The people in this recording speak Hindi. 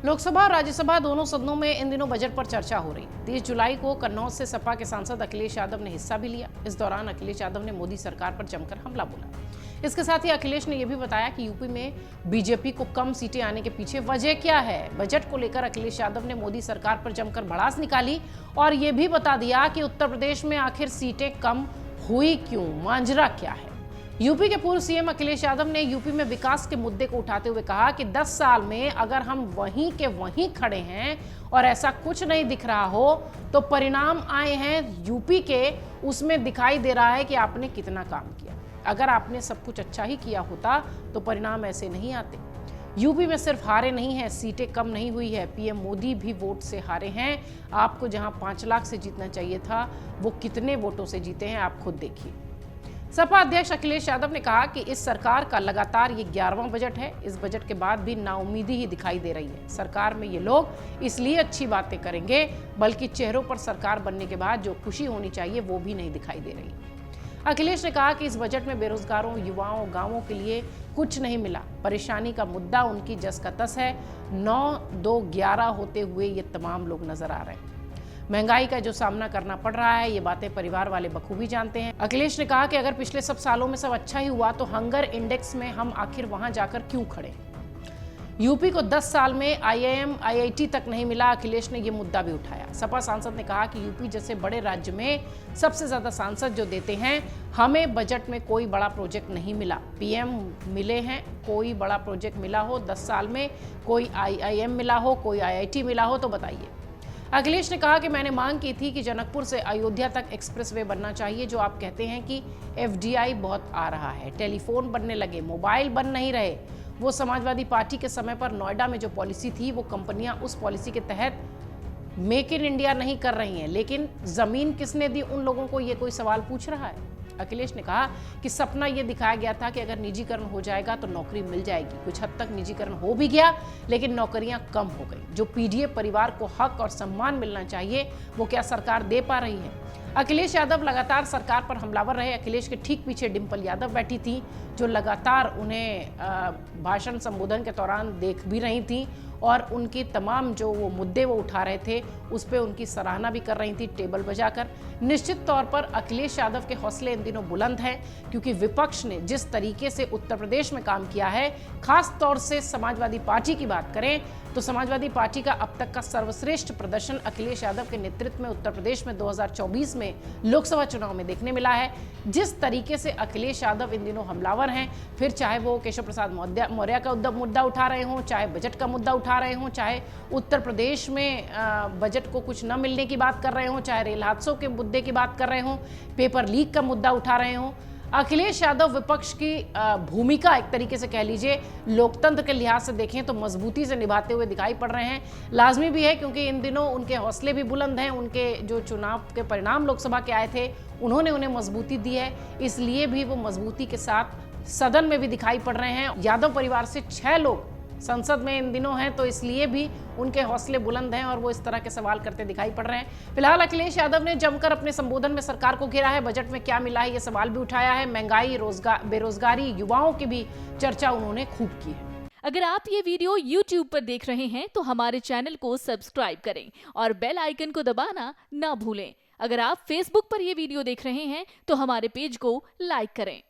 लोकसभा और राज्यसभा दोनों सदनों में इन दिनों बजट पर चर्चा हो रही। 30 जुलाई को कन्नौज से सपा के सांसद अखिलेश यादव ने हिस्सा भी लिया। इस दौरान अखिलेश यादव ने मोदी सरकार पर जमकर हमला बोला। इसके साथ ही अखिलेश ने यह भी बताया कि यूपी में बीजेपी को कम सीटें आने के पीछे वजह क्या है। बजट को लेकर अखिलेश यादव ने मोदी सरकार पर जमकर भड़ास निकाली और यह भी बता दिया कि उत्तर प्रदेश में आखिर सीटें कम हुई क्यों, मांजरा क्या है। यूपी के पूर्व सीएम अखिलेश यादव ने यूपी में विकास के मुद्दे को उठाते हुए कहा कि 10 साल में अगर हम वहीं के वहीं खड़े हैं और ऐसा कुछ नहीं दिख रहा हो तो परिणाम आए हैं यूपी के, उसमें दिखाई दे रहा है कि आपने कितना काम किया। अगर आपने सब कुछ अच्छा ही किया होता तो परिणाम ऐसे नहीं आते। यूपी में सिर्फ हारे नहीं हैं, सीटें कम नहीं हुई है। पीएम मोदी भी वोट से हारे हैं। आपको जहां 5 लाख से जीतना चाहिए था वो कितने वोटों से जीते हैं आप खुद देखिए। सपा अध्यक्ष अखिलेश यादव ने कहा कि इस सरकार का लगातार ये 11वां बजट है। इस बजट के बाद भी नाउमीदी ही दिखाई दे रही है। सरकार में ये लोग इसलिए अच्छी बातें करेंगे, बल्कि चेहरों पर सरकार बनने के बाद जो खुशी होनी चाहिए वो भी नहीं दिखाई दे रही। अखिलेश ने कहा कि इस बजट में बेरोजगारों, युवाओं, गांवों के लिए कुछ नहीं मिला। परेशानी का मुद्दा उनकी जस का तस है। 9-2-11 होते हुए ये तमाम लोग नजर आ रहे हैं। महंगाई का जो सामना करना पड़ रहा है, ये बातें परिवार वाले बखूबी जानते हैं। अखिलेश ने कहा कि अगर पिछले सब सालों में सब अच्छा ही हुआ तो हंगर इंडेक्स में हम आखिर वहां जाकर क्यों खड़े। यूपी को 10 साल में IIM, IIT तक नहीं मिला। अखिलेश ने यह मुद्दा भी उठाया। सपा सांसद ने कहा कि यूपी जैसे बड़े राज्य में सबसे ज्यादा सांसद जो देते हैं, हमें बजट में कोई बड़ा प्रोजेक्ट नहीं मिला। PM मिले हैं, कोई बड़ा प्रोजेक्ट मिला हो 10 साल में, कोई IIM मिला हो, कोई IIT मिला हो तो बताइए। अखिलेश ने कहा कि मैंने मांग की थी कि जनकपुर से अयोध्या तक एक्सप्रेसवे बनना चाहिए। जो आप कहते हैं कि FDI बहुत आ रहा है, टेलीफोन बनने लगे, मोबाइल बन नहीं रहे। वो समाजवादी पार्टी के समय पर नोएडा में जो पॉलिसी थी वो कंपनियां उस पॉलिसी के तहत मेक इन इंडिया नहीं कर रही हैं, लेकिन जमीन किसने दी उन लोगों को, ये कोई सवाल पूछ रहा है। अखिलेश ने कहा कि सपना यह दिखाया गया था कि अगर निजीकरण हो जाएगा तो नौकरी मिल जाएगी। कुछ हद तक निजीकरण हो भी गया, लेकिन नौकरियां कम हो गई। जो PDA परिवार को हक और सम्मान मिलना चाहिए वो क्या सरकार दे पा रही है। अखिलेश यादव लगातार सरकार पर हमलावर रहे। अखिलेश के ठीक पीछे डिंपल यादव बैठी थी, जो लगातार उन्हें भाषण संबोधन के दौरान देख भी रही थी और उनकी तमाम जो वो मुद्दे वो उठा रहे थे उस पर उनकी सराहना भी कर रही थी टेबल बजाकर। निश्चित तौर पर अखिलेश यादव के हौसले इन दिनों बुलंद हैं, क्योंकि विपक्ष ने जिस तरीके से उत्तर प्रदेश में काम किया है, खास तौर से समाजवादी पार्टी की बात करें तो समाजवादी पार्टी का अब तक का सर्वश्रेष्ठ प्रदर्शन अखिलेश यादव के नेतृत्व में उत्तर प्रदेश में 2024 में लोकसभा चुनाव में देखने मिला है। जिस तरीके से अखिलेश यादव इन दिनों हमलावर हैं, फिर चाहे वो केशव प्रसाद मौर्य का मुद्दा उठा रहे हों, चाहे बजट का मुद्दा उठा रहे हों, चाहे उत्तर प्रदेश में बजट को कुछ न मिलने की बात कर रहे हों, चाहे रेल हादसों के मुद्दे की बात कर रहे हों, पेपर लीक का मुद्दा उठा रहे हों, अखिलेश यादव विपक्ष की भूमिका एक तरीके से कह लीजिए लोकतंत्र के लिहाज से देखें तो मजबूती से निभाते हुए दिखाई पड़ रहे हैं। लाजमी भी है क्योंकि इन दिनों उनके हौसले भी बुलंद हैं। उनके जो चुनाव के परिणाम लोकसभा के आए थे उन्होंने उन्हें मजबूती दी है, इसलिए भी वो मजबूती के साथ सदन में भी दिखाई पड़ रहे हैं। यादव परिवार से 6 लोग संसद में इन दिनों हैं, तो इसलिए भी उनके हौसले बुलंद हैं और वो इस तरह के सवाल करते दिखाई पड़ रहे हैं। फिलहाल अखिलेश यादव ने जमकर अपने संबोधन में सरकार को घेरा है। बजट में क्या मिला है ये सवाल भी उठाया है। महंगाई, बेरोजगारी, युवाओं की भी चर्चा उन्होंने खूब की है। अगर आप ये वीडियो YouTube पर देख रहे हैं तो हमारे चैनल को सब्सक्राइब करें और बेल आइकन को दबाना ना भूलें। अगर आप Facebook पर ये वीडियो देख रहे हैं तो हमारे पेज को लाइक करें।